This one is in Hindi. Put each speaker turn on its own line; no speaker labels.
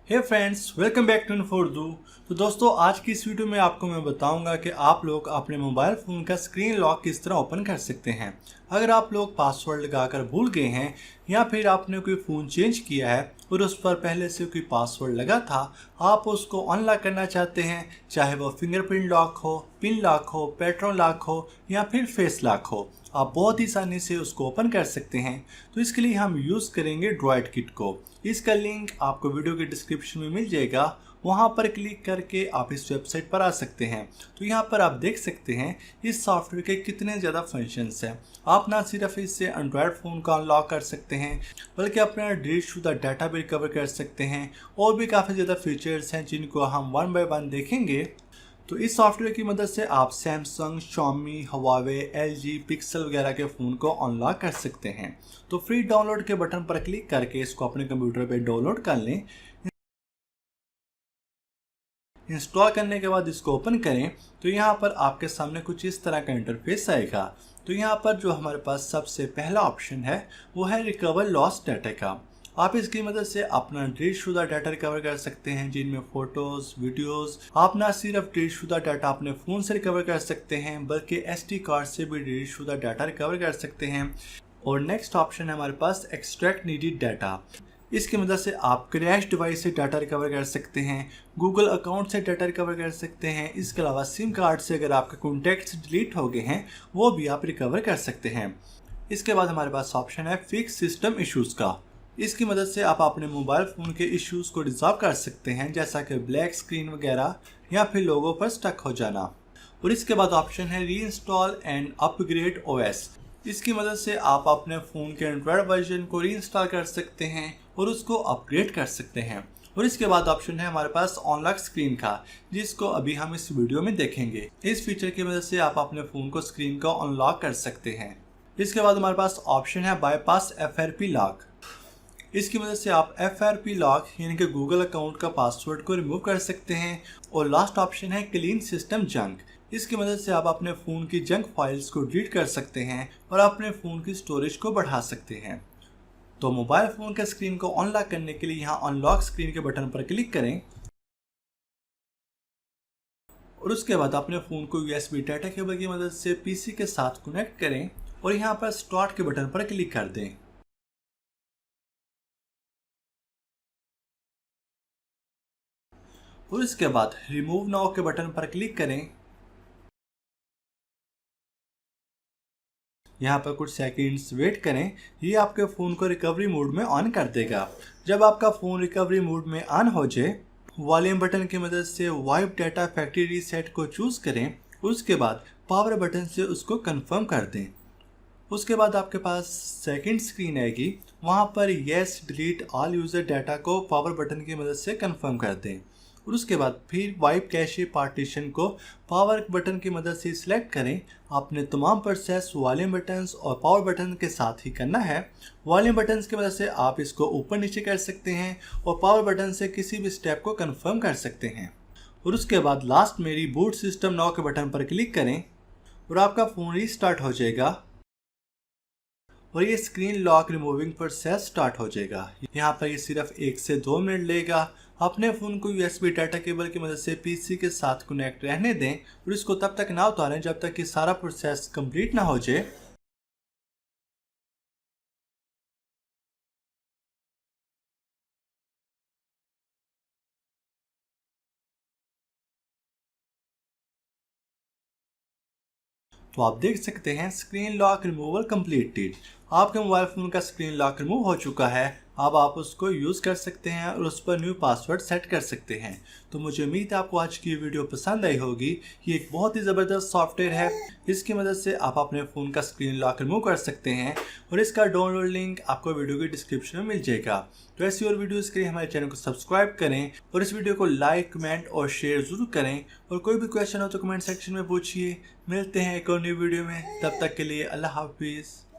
Hey friends, welcome back to इन्फोर्डू। तो दोस्तों, आज की इस वीडियो में आपको मैं बताऊंगा कि आप लोग अपने मोबाइल फ़ोन का स्क्रीन लॉक किस तरह ओपन कर सकते हैं। अगर आप लोग पासवर्ड लगाकर भूल गए हैं या फिर आपने कोई फ़ोन चेंज किया है और उस पर पहले से कोई पासवर्ड लगा था, आप उसको अनलॉक करना चाहते हैं, चाहे वो फिंगरप्रिंट लॉक हो, पिन लॉक हो, पैटर्न लॉक हो या फिर फेस लॉक हो, आप बहुत ही आसानी से उसको ओपन कर सकते हैं। तो इसके लिए हम यूज़ करेंगे ड्रॉइड किट को। इसका लिंक आपको वीडियो के डिस्क्रिप्शन में मिल जाएगा, वहाँ पर क्लिक करके आप इस वेबसाइट पर आ सकते हैं। तो यहाँ पर आप देख सकते हैं इस सॉफ्टवेयर के कितने ज़्यादा फंक्शंस हैं। आप ना सिर्फ इससे एंड्रॉयड फ़ोन को अनलॉक कर सकते हैं, बल्कि अपना डिलीट शुदा डाटा भी रिकवर कर सकते हैं। और भी काफ़ी ज़्यादा फीचर्स हैं जिनको हम वन बाय वन देखेंगे। तो इस सॉफ्टवेयर की मदद से आप Samsung, Xiaomi, Huawei, LG, pixel वगैरह के फ़ोन को अनलॉक कर सकते हैं। तो फ्री डाउनलोड के बटन पर क्लिक करके इसको अपने कंप्यूटर पर डाउनलोड कर लें। इंस्टॉल करने के बाद इसको ओपन करें तो यहाँ पर आपके सामने कुछ इस तरह का इंटरफेस आएगा। तो यहाँ पर जो हमारे पास सबसे पहला ऑप्शन है वो है रिकवर लॉस्ट डाटा का। आप इसकी मदद से अपना डिलीट शुदा डाटा रिकवर कर सकते हैं, जिनमें फोटोज, वीडियोस। आप ना सिर्फ डिलीट शुदा डाटा अपने फ़ोन से रिकवर कर सकते हैं, बल्कि SD कार्ड से भी डिलीट शुदा डाटा रिकवर कर सकते हैं। और नेक्स्ट ऑप्शन है हमारे पास एक्सट्रैक्ट नीडेड डाटा। इसकी मदद से आप क्रैश डिवाइस से डाटा रिकवर कर सकते हैं, गूगल अकाउंट से डाटा रिकवर कर सकते हैं। इसके अलावा सिम कार्ड से अगर आपके कॉन्टैक्ट्स डिलीट हो गए हैं वो भी आप रिकवर कर सकते हैं। इसके बाद हमारे पास ऑप्शन है फिक्स सिस्टम इश्यूज़ का। इसकी मदद से आप अपने मोबाइल फ़ोन के इश्यूज़ को रिजॉल्व कर सकते हैं, जैसा कि ब्लैक स्क्रीन वगैरह या फिर लोगों पर स्टक हो जाना। और इसके बाद ऑप्शन है री इंस्टॉल एंड अपग्रेड OS। इसकी मदद से आप अपने फ़ोन के एंड्रॉयड वर्जन को री इंस्टॉल कर सकते हैं और उसको अपग्रेड कर सकते हैं। और इसके बाद ऑप्शन है हमारे पास अनलॉक स्क्रीन का, जिसको अभी हम इस वीडियो में देखेंगे। इस फीचर की मदद से आप अपने फ़ोन को स्क्रीन को अनलॉक कर सकते हैं। इसके बाद हमारे पास ऑप्शन है बाईपास FRP लॉक। इसकी मदद से आप FRP लॉक यानी कि गूगल अकाउंट का पासवर्ड को रिमूव कर सकते हैं। और लास्ट ऑप्शन है क्लीन सिस्टम जंक। इसकी मदद से आप अपने फ़ोन की जंक फाइल्स को डिलीट कर सकते हैं और अपने फ़ोन की स्टोरेज को बढ़ा सकते हैं। तो मोबाइल फ़ोन के स्क्रीन को अनलॉक करने के लिए यहाँ अनलॉक स्क्रीन के बटन पर क्लिक करें और उसके बाद अपने फ़ोन को USB डाटा केबल की मदद से PC के साथ कनेक्ट करें और यहाँ पर स्टार्ट के बटन पर क्लिक कर दें। और इसके बाद रिमूव नाउ के बटन पर क्लिक करें। यहाँ पर कुछ सेकंड्स वेट करें, ये आपके फ़ोन को रिकवरी मोड में ऑन कर देगा। जब आपका फ़ोन रिकवरी मोड में ऑन हो जाए, वॉल्यूम बटन की मदद से वाइप डाटा फैक्ट्री रीसेट को चूज़ करें। उसके बाद पावर बटन से उसको कंफर्म कर दें। उसके बाद आपके पास सेकंड स्क्रीन आएगी, वहाँ पर yes delete all user data को पावर बटन की मदद से कंफर्म कर दें। और उसके बाद फिर वाइप कैशे पार्टीशन को पावर बटन की मदद से सिलेक्ट करें। आपने तमाम प्रोसेस वॉल्यूम बटन्स और पावर बटन के साथ ही करना है। वॉल्यूम बटन्स की मदद से आप इसको ऊपर नीचे कर सकते हैं और पावर बटन से किसी भी स्टेप को कंफर्म कर सकते हैं। और उसके बाद लास्ट में रिबूट सिस्टम नाउ के बटन पर क्लिक करें और आपका फ़ोन रीस्टार्ट हो जाएगा और ये screen lock removing process start हो जाएगा। यहाँ पर ये सिर्फ 1 से 2 मिनट लेगा। अपने फ़ोन को USB डाटा केबल की मदद से PC के साथ कनेक्ट रहने दें और इसको तब तक ना उतारें जब तक कि सारा प्रोसेस कंप्लीट ना हो जाए। तो आप देख सकते हैं स्क्रीन लॉक रिमूवल कंप्लीटेड। आपके मोबाइल फ़ोन का स्क्रीन लॉक रिमूव हो चुका है। अब आप उसको यूज़ कर सकते हैं और उस पर न्यू पासवर्ड सेट कर सकते हैं। तो मुझे उम्मीद है आपको आज की वीडियो पसंद आई होगी। ये एक बहुत ही ज़बरदस्त सॉफ्टवेयर है। इसकी मदद से आप अपने फ़ोन का स्क्रीन लॉक रिमूव कर सकते हैं और इसका डाउनलोड लिंक आपको वीडियो के डिस्क्रिप्शन में मिल जाएगा। तो ऐसी और वीडियोज़ के लिए हमारे चैनल को सब्सक्राइब करें और इस वीडियो को लाइक, कमेंट और शेयर ज़रूर करें। और कोई भी क्वेश्चन हो तो कमेंट सेक्शन में पूछिए। मिलते हैं एक और न्यू वीडियो में, तब तक के लिए अल्लाह हाफिज़।